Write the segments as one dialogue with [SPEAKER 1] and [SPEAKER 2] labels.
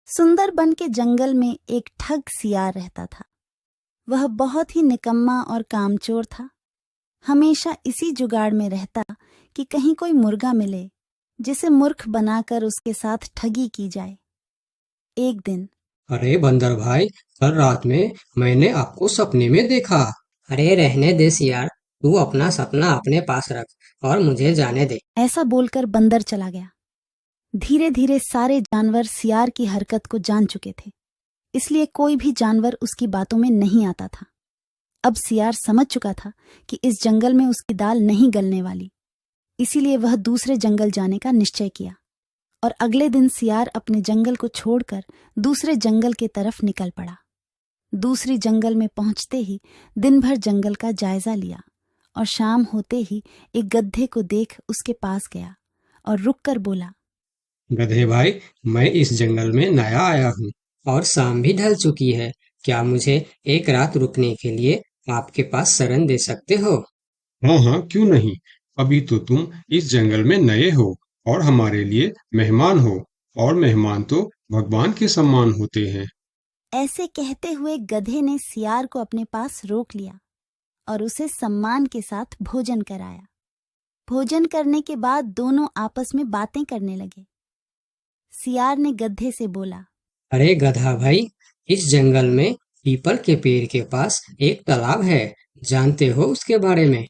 [SPEAKER 1] सुंदरबन के जंगल में एक ठग सियार रहता था। वह बहुत ही निकम्मा और कामचोर था। हमेशा इसी जुगाड़ में रहता कि कहीं कोई मुर्गा मिले जिसे मूर्ख बनाकर उसके साथ ठगी की जाए। एक दिन
[SPEAKER 2] अरे बंदर भाई, कल रात में मैंने आपको सपने में देखा। अरे रहने दे सियार, तू अपना सपना अपने पास रख और मुझे जाने दे।
[SPEAKER 1] ऐसा बोलकर बंदर चला गया। धीरे धीरे सारे जानवर सियार की हरकत को जान चुके थे, इसलिए कोई भी जानवर उसकी बातों में नहीं आता था। अब सियार समझ चुका था कि इस जंगल में उसकी दाल नहीं गलने वाली, इसीलिए वह दूसरे जंगल जाने का निश्चय किया और अगले दिन सियार अपने जंगल को छोड़कर दूसरे जंगल की तरफ निकल पड़ा। दूसरी जंगल में पहुंचते ही दिन भर जंगल का जायजा लिया और शाम होते ही एक गधे को देख उसके पास गया और रुककर बोला,
[SPEAKER 2] गधे भाई, मैं इस जंगल में नया आया हूँ और शाम भी ढल चुकी है। क्या मुझे एक रात रुकने के लिए आपके पास शरण दे सकते हो?
[SPEAKER 3] हाँ हाँ, क्यों नहीं। अभी तो तुम इस जंगल में नए हो और हमारे लिए मेहमान हो, और मेहमान तो भगवान के समान होते हैं।
[SPEAKER 1] ऐसे कहते हुए गधे ने सियार को अपने पास रोक लिया और उसे सम्मान के साथ भोजन कराया। भोजन करने के बाद दोनों आपस में बातें करने लगे। सियार ने गधे से बोला,
[SPEAKER 2] अरे गधा भाई, इस जंगल में पीपल के पेड़ के पास एक तालाब है। जानते हो उसके बारे में?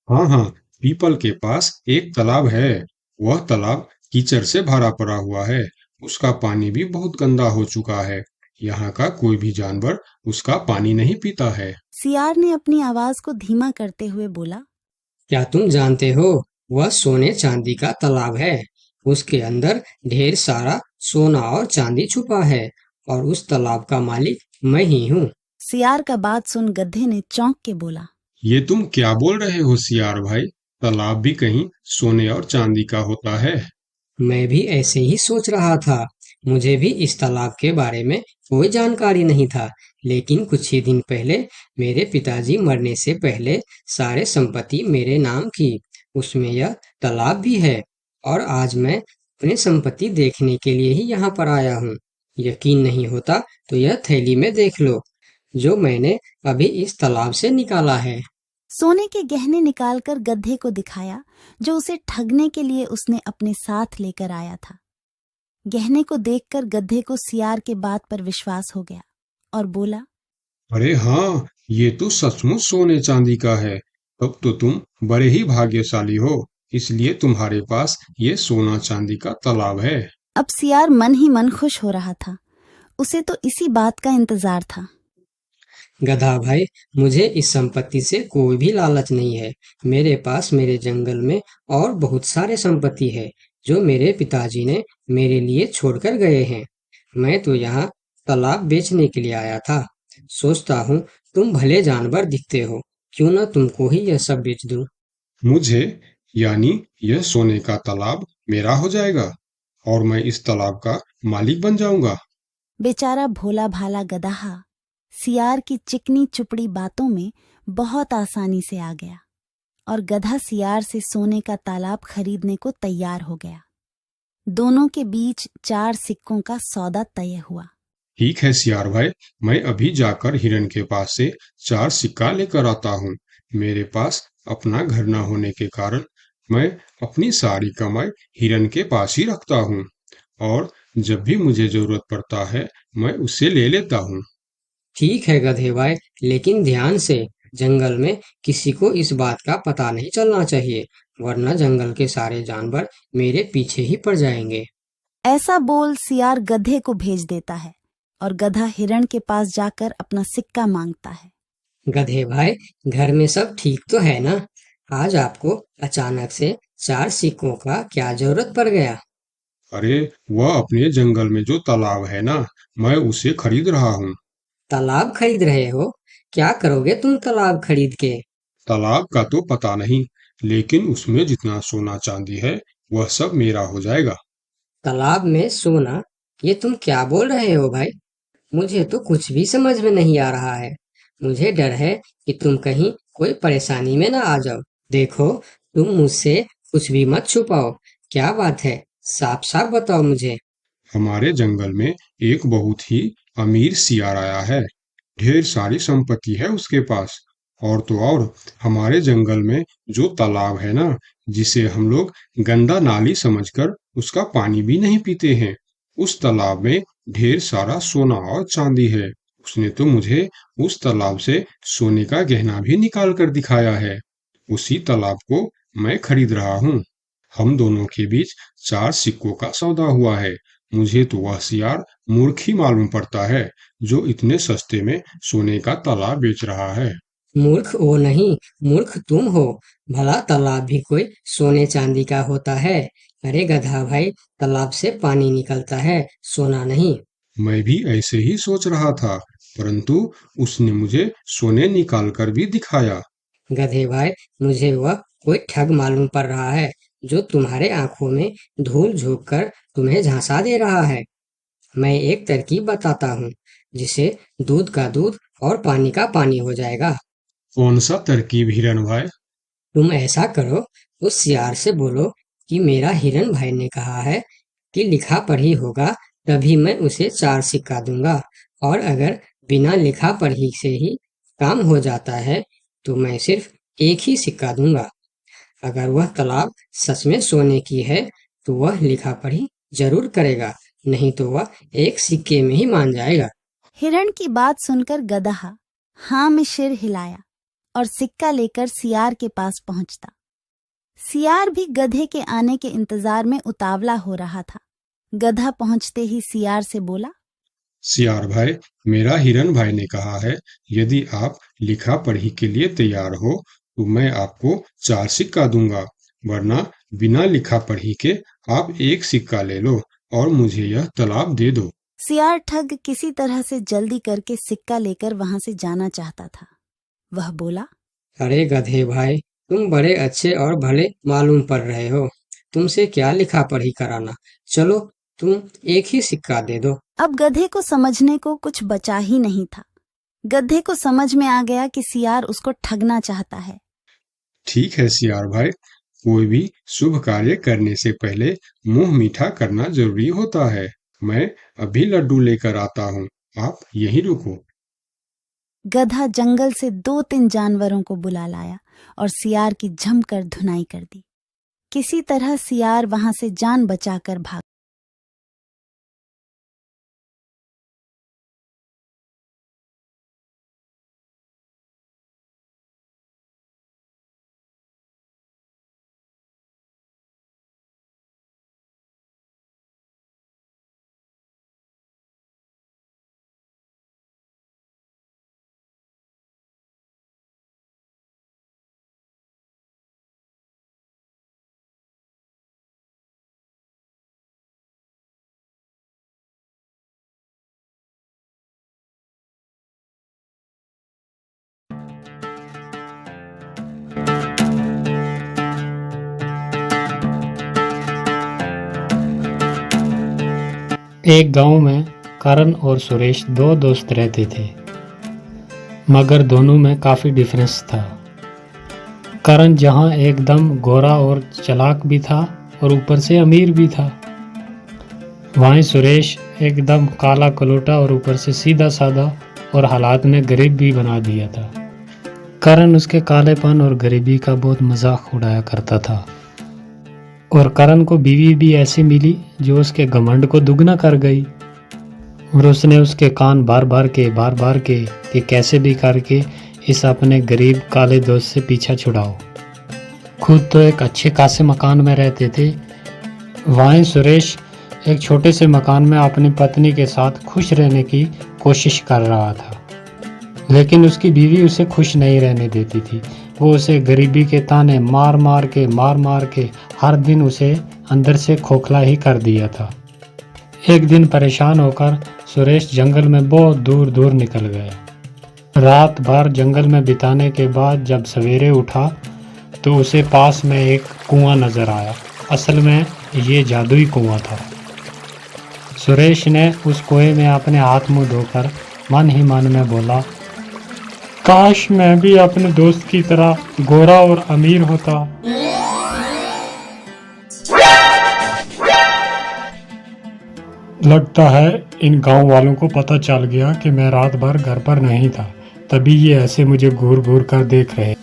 [SPEAKER 3] हाँ हाँ, पीपल के पास एक तालाब है। वह तालाब कीचड़ से भरा पड़ा हुआ है। उसका पानी भी बहुत गंदा हो चुका है। यहाँ का कोई भी जानवर उसका पानी नहीं पीता है।
[SPEAKER 1] सियार ने अपनी आवाज को धीमा करते हुए बोला,
[SPEAKER 2] क्या तुम जानते हो, वह सोने चांदी का तालाब है। उसके अंदर ढेर सारा सोना और चांदी छुपा है और उस तालाब का मालिक मैं ही हूँ।
[SPEAKER 1] सियार का बात सुन गधे ने चौंक के बोला,
[SPEAKER 3] ये तुम क्या बोल रहे हो सियार भाई? तालाब भी कहीं सोने और चांदी का होता है?
[SPEAKER 2] मैं भी ऐसे ही सोच रहा था। मुझे भी इस तालाब के बारे में कोई जानकारी नहीं था, लेकिन कुछ ही दिन पहले मेरे पिताजी मरने से पहले सारे संपत्ति मेरे नाम की। उसमें यह तालाब भी है और आज मैं अपने संपत्ति देखने के लिए ही यहाँ पर आया हूँ। यकीन नहीं होता तो यह थैली में देख लो, जो मैंने अभी इस तालाब से निकाला है।
[SPEAKER 1] सोने के गहने निकालकर गधे को दिखाया, जो उसे ठगने के लिए उसने अपने साथ लेकर आया था। गहने को देखकर गधे को सियार के बात पर विश्वास हो गया और बोला,
[SPEAKER 3] अरे हाँ, ये तो सचमुच सोने चांदी का है। तब तो तुम बड़े ही भाग्यशाली हो, इसलिए तुम्हारे पास ये सोना चांदी का तालाब है।
[SPEAKER 1] अब सियार मन ही मन खुश हो रहा था। उसे तो इसी बात का इंतजार था।
[SPEAKER 2] गधा भाई, मुझे इस संपत्ति से कोई भी लालच नहीं है। मेरे पास मेरे जंगल में और बहुत सारे संपत्ति है जो मेरे पिताजी ने मेरे लिए छोड़कर गए हैं। मैं तो यहाँ तालाब बेचने के लिए आया था। सोचता हूँ तुम भले जानवर दिखते हो, क्यों ना तुमको ही यह सब बेच दूं।
[SPEAKER 3] मुझे, यानी यह सोने का तालाब मेरा हो जाएगा और मैं इस तालाब का मालिक बन जाऊंगा।
[SPEAKER 1] बेचारा भोला भाला गदहा सियार की चिकनी चुपड़ी बातों में बहुत आसानी से आ गया और गधा सियार से सोने का तालाब खरीदने को तैयार हो गया। दोनों के बीच 4 सिक्कों का सौदा तय हुआ।
[SPEAKER 3] ठीक है सियार भाई, मैं अभी जाकर हिरन के पास से 4 सिक्का लेकर आता हूँ। मेरे पास अपना घर न होने के कारण मैं अपनी सारी कमाई हिरन के पास ही रखता हूँ, और जब भी मुझे जरूरत पड़ता है मैं उससे ले लेता हूँ।
[SPEAKER 2] ठीक है गधे भाई, लेकिन ध्यान से, जंगल में किसी को इस बात का पता नहीं चलना चाहिए, वरना जंगल के सारे जानवर मेरे पीछे ही पड़ जाएंगे।
[SPEAKER 1] ऐसा बोल सियार गधे को भेज देता है और गधा हिरण के पास जाकर अपना सिक्का मांगता है।
[SPEAKER 2] गधे भाई, घर में सब ठीक तो है ना? आज आपको अचानक से 4 सिक्कों का क्या जरूरत पड़ गया?
[SPEAKER 3] अरे, वह अपने जंगल में जो तालाब है ना, मैं उसे खरीद रहा हूँ।
[SPEAKER 2] तालाब खरीद रहे हो? क्या करोगे तुम तालाब खरीद के?
[SPEAKER 3] तालाब का तो पता नहीं, लेकिन उसमें जितना सोना चांदी है वह सब मेरा हो जाएगा।
[SPEAKER 2] तालाब में सोना? ये तुम क्या बोल रहे हो भाई? मुझे तो कुछ भी समझ में नहीं आ रहा है। मुझे डर है कि तुम कहीं कोई परेशानी में ना आ जाओ। देखो, तुम मुझसे कुछ भी मत छुपाओ। क्या बात है? साफ साफ बताओ मुझे।
[SPEAKER 3] हमारे जंगल में एक बहुत ही अमीर सियार आया है। ढेर सारी संपत्ति है उसके पास। और तो और हमारे जंगल में जो तालाब है ना, जिसे हम लोग गंदा नाली समझकर उसका पानी भी नहीं पीते हैं, उस तालाब में ढेर सारा सोना और चांदी है। उसने तो मुझे उस तालाब से सोने का गहना भी निकाल कर दिखाया है। उसी तालाब को मैं खरीद रहा हूँ। हम दोनों के बीच 4 सिक्कों का सौदा हुआ है। मुझे तो वह सियार मूर्ख ही मालूम पड़ता है, जो इतने सस्ते में सोने का तालाब बेच रहा है।
[SPEAKER 2] मूर्ख वो नहीं, मूर्ख तुम हो। भला तालाब भी कोई सोने चांदी का होता है? अरे गधा भाई, तालाब से पानी निकलता है, सोना नहीं।
[SPEAKER 3] मैं भी ऐसे ही सोच रहा था, परंतु उसने मुझे सोने निकाल कर भी दिखाया।
[SPEAKER 2] गधे भाई, मुझे वह कोई ठग मालूम पड़ रहा है, जो तुम्हारे आंखों में धूल झोंक कर तुम्हें झांसा दे रहा है। मैं एक तरकीब बताता हूँ, जिसे दूध का दूध और पानी का पानी हो जाएगा।
[SPEAKER 3] कौन सा तरकीब हिरन भाई?
[SPEAKER 2] तुम ऐसा करो, उस सियार से बोलो कि मेरा हिरन भाई ने कहा है कि लिखा पढ़ी होगा तभी मैं उसे 4 सिक्का दूंगा, और अगर बिना लिखा पढ़ी से ही काम हो जाता है तो मैं सिर्फ 1 ही सिक्का दूंगा। अगर वह तालाब सच में सोने की है तो वह लिखा पढ़ी जरूर करेगा, नहीं तो वह 1 सिक्के में ही मान जाएगा।
[SPEAKER 1] हिरण की बात सुनकर गधा हाँ में सिर हिलाया और सिक्का लेकर सियार के पास पहुंचता। सियार भी गधे के आने के इंतजार में उतावला हो रहा था। गधा पहुंचते ही सियार से बोला,
[SPEAKER 3] सियार भाई, मेरा हिरन भाई ने कहा है, यदि आप लिखा पढ़ी के लिए तैयार हो तो मैं आपको 4 सिक्का दूंगा, वरना बिना लिखा पढ़ी के आप 1 सिक्का ले लो और मुझे यह तालाब दे दो।
[SPEAKER 1] सियार ठग किसी तरह से जल्दी करके सिक्का लेकर वहां से जाना चाहता था। वह बोला,
[SPEAKER 2] अरे गधे भाई, तुम बड़े अच्छे और भले मालूम पड़ रहे हो, तुमसे क्या लिखा पढ़ी कराना। चलो, तुम 1 ही सिक्का दे दो।
[SPEAKER 1] अब गधे को समझने को कुछ बचा ही नहीं था। गधे को समझ में आ गया कि सियार उसको ठगना चाहता है।
[SPEAKER 3] ठीक है सियार भाई, कोई भी शुभ कार्य करने से पहले मुंह मीठा करना जरूरी होता है। मैं अभी लड्डू लेकर आता हूँ, आप यहीं रुको।
[SPEAKER 1] गधा जंगल से 2-3 जानवरों को बुला लाया और सियार की जमकर धुनाई कर दी। किसी तरह सियार वहां से जान बचाकर भाग।
[SPEAKER 4] एक गांव में करण और सुरेश 2 दोस्त रहते थे, मगर दोनों में काफ़ी डिफरेंस था। करण जहां एकदम गोरा और चालाक भी था और ऊपर से अमीर भी था, वहीं सुरेश एकदम काला कलोटा और ऊपर से सीधा साधा और हालात में गरीब भी बना दिया था। करण उसके कालेपन और गरीबी का बहुत मजाक उड़ाया करता था, और करण को बीवी भी ऐसी मिली जो उसके घमंड को दुगना कर गई, और उसने उसके कान बार बार के कि कैसे भी करके इस अपने गरीब काले दोस्त से पीछा छुड़ाओ। खुद तो एक अच्छे खासे मकान में रहते थे, वहीं सुरेश एक छोटे से मकान में अपनी पत्नी के साथ खुश रहने की कोशिश कर रहा था, लेकिन उसकी बीवी उसे खुश नहीं रहने देती थी। वो उसे गरीबी के ताने मार मार के हर दिन उसे अंदर से खोखला ही कर दिया था। एक दिन परेशान होकर सुरेश जंगल में बहुत दूर दूर निकल गया। रात भर जंगल में बिताने के बाद जब सवेरे उठा तो उसे पास में एक कुआं नजर आया। असल में ये जादुई कुआं था। सुरेश ने उस कुएं में अपने हाथ मुंह धोकर मन ही मन में बोला, काश मैं भी अपने दोस्त की तरह गोरा और अमीर होता। लगता है इन गांव वालों को पता चल गया कि मैं रात भर घर पर नहीं था, तभी ये ऐसे मुझे घूर घूर कर देख रहे।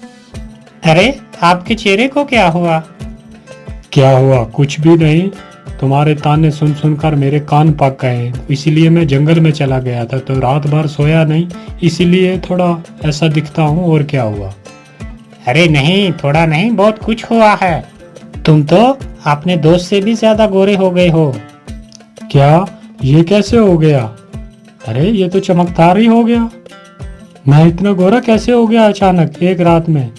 [SPEAKER 4] अरे आपके चेहरे को क्या हुआ? क्या हुआ? कुछ भी नहीं। तुम्हारे ताने सुन सुनकर मेरे कान पक गए, इसीलिए मैं जंगल में चला गया था, तो रात भर सोया नहीं, इसीलिए थोड़ा ऐसा दिखता हूँ। और क्या हुआ? अरे नहीं, थोड़ा नहीं, बहुत कुछ हुआ है। तुम तो अपने दोस्त से भी ज्यादा गोरे हो गए हो। क्या? ये कैसे हो गया? अरे ये तो चमकदार ही हो गया। मैं इतना गोरा कैसे हो गया अचानक एक रात में?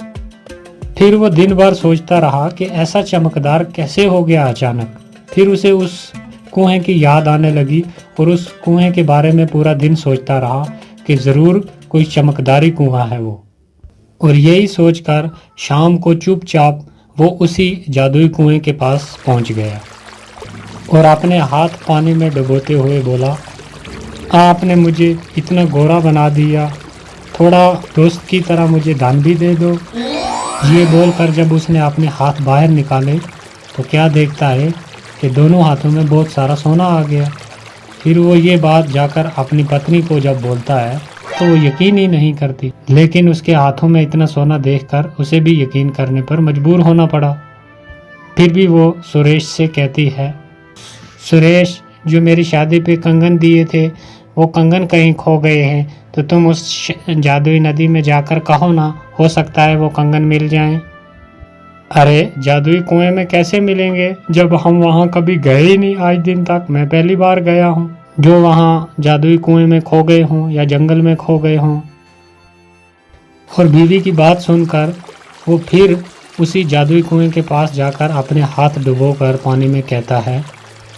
[SPEAKER 4] फिर वो दिन भर सोचता रहा कि ऐसा चमकदार कैसे हो गया अचानक। फिर उसे उस कुएं की याद आने लगी और उस कुएं के बारे में पूरा दिन सोचता रहा कि जरूर कोई चमकदारी कुआं है वो। और यही सोचकर शाम को चुपचाप वो उसी जादुई कुएं के पास पहुंच गया और अपने हाथ पानी में डुबोते हुए बोला, आपने मुझे इतना गोरा बना दिया, थोड़ा दोस्त की तरह मुझे दान भी दे दो। ये बोलकर जब उसने अपने हाथ बाहर निकाले तो क्या देखता है कि दोनों हाथों में बहुत सारा सोना आ गया। फिर वो ये बात जाकर अपनी पत्नी को जब बोलता है तो वो यकीन ही नहीं करती, लेकिन उसके हाथों में इतना सोना देखकर उसे भी यकीन करने पर मजबूर होना पड़ा। फिर भी वो सुरेश से कहती है, सुरेश, जो मेरी शादी पे कंगन दिए थे वो कंगन कहीं खो गए हैं, तो तुम उस जादुई नदी में जाकर कहो ना, हो सकता है वो कंगन मिल जाएं। अरे जादुई कुएं में कैसे मिलेंगे जब हम वहां कभी गए ही नहीं आज दिन तक। मैं पहली बार गया हूँ जो वहां जादुई कुएं में खो गए हों या जंगल में खो गए हों। और बीवी की बात सुनकर वो फिर उसी जादुई कुएं के पास जाकर अपने हाथ डुबोकर पानी में कहता है,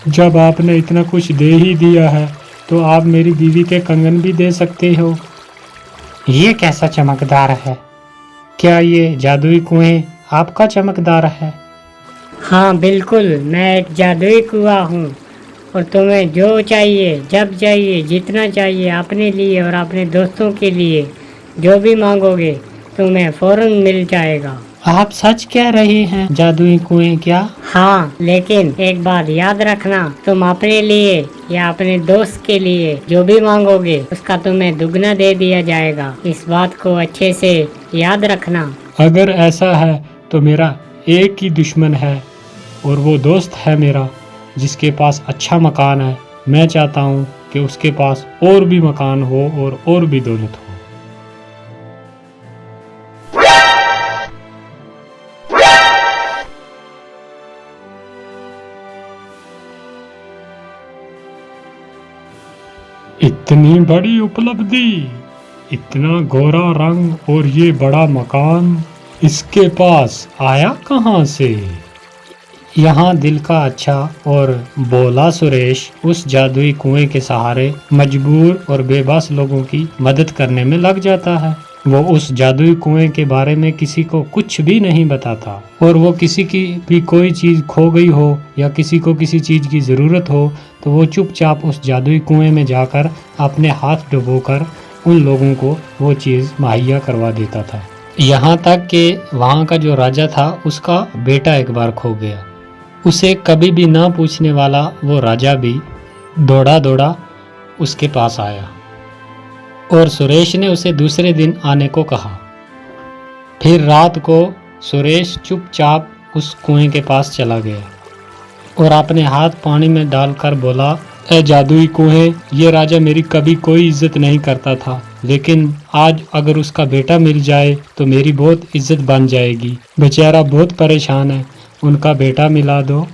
[SPEAKER 4] जब आपने इतना कुछ दे ही दिया है तो आप मेरी बीवी के कंगन भी दे सकते हो। ये कैसा चमकदार है? क्या ये जादुई कुएं आपका चमकदार है?
[SPEAKER 5] हाँ बिल्कुल, मैं एक जादुई कुआं हूँ और तुम्हें जो चाहिए, जब चाहिए, जितना चाहिए, अपने लिए और अपने दोस्तों के लिए जो भी मांगोगे तुम्हें फौरन मिल जाएगा।
[SPEAKER 4] आप सच कह रहे हैं? जादुई कुएं क्या?
[SPEAKER 5] हाँ, लेकिन एक बात याद रखना, तुम अपने लिए या अपने दोस्त के लिए जो भी मांगोगे उसका तुम्हें दुगना दे दिया जाएगा। इस बात को अच्छे से याद रखना।
[SPEAKER 4] अगर ऐसा है तो मेरा एक ही दुश्मन है और वो दोस्त है मेरा जिसके पास अच्छा मकान है। मैं चाहता हूँ कि उसके पास और भी मकान हो और भी दौलत हो। इतनी बड़ी उपलब्धि, इतना गोरा रंग और ये बड़ा मकान इसके पास आया कहाँ से? यहाँ दिल का अच्छा और बोला सुरेश उस जादुई कुएं के सहारे मजबूर और बेबस लोगों की मदद करने में लग जाता है। वो उस जादुई कुएं के बारे में किसी को कुछ भी नहीं बताता और वो किसी की भी कोई चीज खो गई हो या किसी को किसी चीज की जरूरत हो तो वो चुपचाप उस जादुई कुएं में जाकर अपने हाथ डुबोकर उन लोगों को वो चीज मुहैया करवा देता था। यहाँ तक कि वहाँ का जो राजा था उसका बेटा एक बार खो गया। उसे कभी भी ना पूछने वाला वो राजा भी दौड़ा दौड़ा उसके पास आया और सुरेश ने उसे दूसरे दिन आने को कहा। फिर रात को सुरेश चुपचाप उस कुएं के पास चला गया और अपने हाथ पानी में डालकर बोला, ए जादुई कुएं, ये राजा मेरी कभी कोई इज्जत नहीं करता था, लेकिन आज अगर उसका बेटा मिल जाए तो मेरी बहुत इज्जत बन जाएगी। बेचारा बहुत परेशान है, उनका बेटा मिला दो।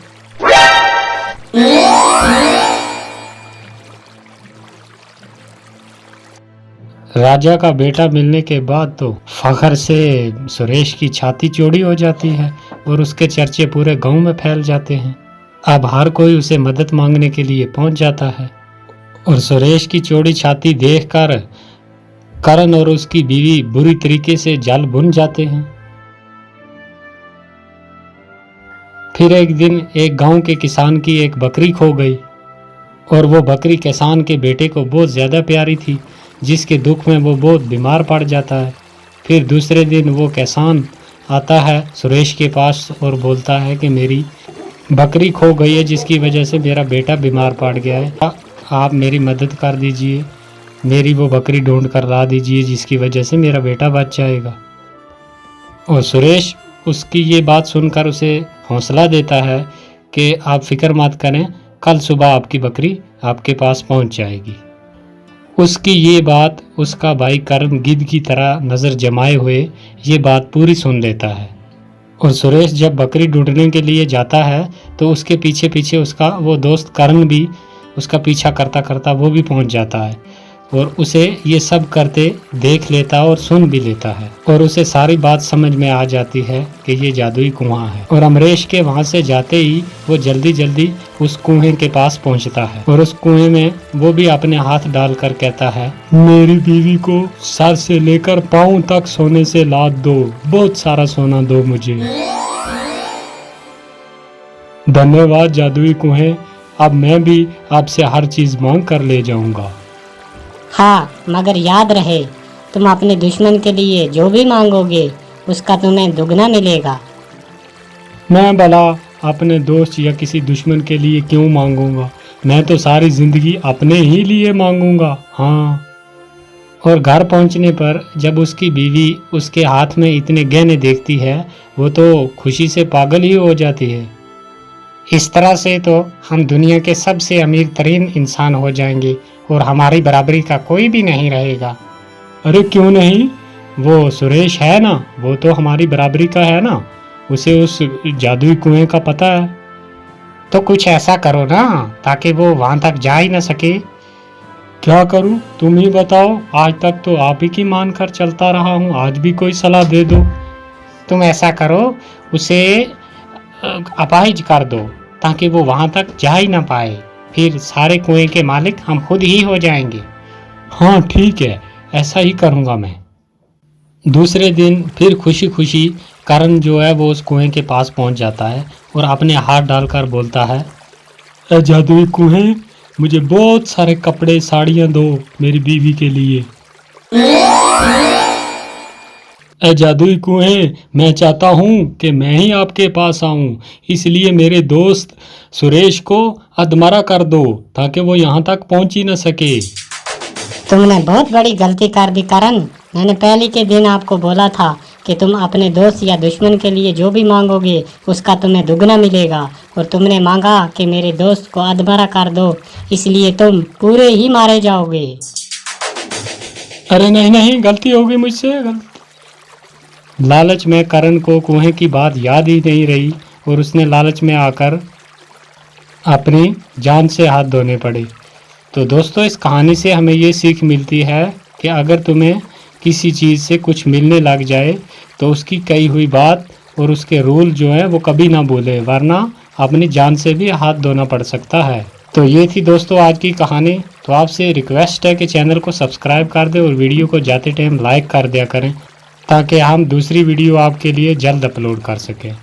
[SPEAKER 4] राजा का बेटा मिलने के बाद तो फखर से सुरेश की छाती चौड़ी हो जाती है और उसके चर्चे पूरे गांव में फैल जाते हैं। अब हर कोई उसे मदद मांगने के लिए पहुंच जाता है और सुरेश की चौड़ी छाती देखकर करण और उसकी बीवी बुरी तरीके से जल भुन जाते हैं। फिर एक दिन एक गांव के किसान की एक बकरी खो गई और वो बकरी किसान के बेटे को बहुत ज़्यादा प्यारी थी, जिसके दुख में वो बहुत बीमार पड़ जाता है। फिर दूसरे दिन वो किसान आता है सुरेश के पास और बोलता है कि मेरी बकरी खो गई है जिसकी वजह से मेरा बेटा बीमार पड़ गया है। आप मेरी मदद कर दीजिए, मेरी वो बकरी ढूंढ कर ला दीजिए जिसकी वजह से मेरा बेटा बच जाएगा। और सुरेश उसकी ये बात सुनकर उसे हौसला देता है कि आप फिक्र मत करें, कल सुबह आपकी बकरी आपके पास पहुंच जाएगी। उसकी ये बात उसका भाई करण गिद्ध की तरह नज़र जमाए हुए ये बात पूरी सुन लेता है। और सुरेश जब बकरी ढूंढने के लिए जाता है तो उसके पीछे पीछे उसका वो दोस्त करण भी उसका पीछा करता करता वो भी पहुंच जाता है और उसे ये सब करते देख लेता और सुन भी लेता है और उसे सारी बात समझ में आ जाती है कि ये जादुई कुआं है। और अमरीश के वहां से जाते ही वो जल्दी जल्दी उस कुएं के पास पहुंचता है और उस कुएं में वो भी अपने हाथ डालकर कहता है, मेरी बीवी को सर से लेकर पाँव तक सोने से लाद दो, बहुत सारा सोना दो मुझे। धन्यवाद जादुई कुएं, अब मैं भी आपसे हर चीज मांग कर ले जाऊंगा।
[SPEAKER 5] हाँ, मगर याद रहे तुम अपने दुश्मन के लिए जो भी मांगोगे उसका तुम्हें दुगना मिलेगा।
[SPEAKER 4] मैं भला अपने दोस्त या किसी दुश्मन के लिए क्यों मांगूंगा, मैं तो सारी जिंदगी अपने ही लिए मांगूंगा। हाँ। और घर पहुंचने पर जब उसकी बीवी उसके हाथ में इतने गहने देखती है वो तो खुशी से पागल ही हो जाती है। इस तरह से तो हम दुनिया के सबसे अमीर तरीन इंसान हो जाएंगे और हमारी बराबरी का कोई भी नहीं रहेगा। अरे क्यों नहीं, वो सुरेश है ना, वो तो हमारी बराबरी का है ना, उसे उस जादुई कुएं का पता है। तो कुछ ऐसा करो ना ताकि वो वहां तक जा ही ना सके। क्या करूं, तुम ही बताओ, आज तक तो आप ही की मान कर चलता रहा हूं, आज भी कोई सलाह दे दो। तुम ऐसा करो, उसे अपाहिज कर दो ताकि वो वहां तक जा ही ना पाए, फिर सारे कुएं के मालिक हम खुद ही हो जाएंगे। हाँ ठीक है, ऐसा ही करूंगा मैं। दूसरे दिन फिर खुशी खुशी करण जो है वो उस कुएं के पास पहुंच जाता है और अपने हाथ डालकर बोलता है, ए जादुई कुएं, मुझे बहुत सारे कपड़े साड़ियां दो मेरी बीवी के लिए। ए जादुई कुएं, मैं चाहता हूँ कि मैं ही आपके पास आऊँ, इसलिए मेरे दोस्त सुरेश को अधमरा कर दो ताकि वो यहाँ तक पहुँच ही न सके।
[SPEAKER 5] तुमने बहुत बड़ी गलती कर दी करण। मैंने पहले के दिन आपको बोला था कि तुम अपने दोस्त या दुश्मन के लिए जो भी मांगोगे उसका तुम्हें दुगना मिलेगा, और तुमने मांगा कि मेरे दोस्त को अधमरा कर दो, इसलिए तुम पूरे ही मारे जाओगे।
[SPEAKER 4] अरे नहीं नहीं, गलती हो गई मुझसे, गलती। लालच में करण को कुएं की बात याद ही नहीं रही और उसने लालच में आकर अपनी जान से हाथ धोने पड़े। तो दोस्तों, इस कहानी से हमें ये सीख मिलती है कि अगर तुम्हें किसी चीज़ से कुछ मिलने लग जाए तो उसकी कही हुई बात और उसके रूल जो है वो कभी ना भूले, वरना अपनी जान से भी हाथ धोना पड़ सकता है। तो ये थी दोस्तों आज की कहानी। तो आपसे रिक्वेस्ट है कि चैनल को सब्सक्राइब कर दें और वीडियो को जाते टाइम लाइक कर दिया करें ताकि हम दूसरी वीडियो आपके लिए जल्द अपलोड कर सकें।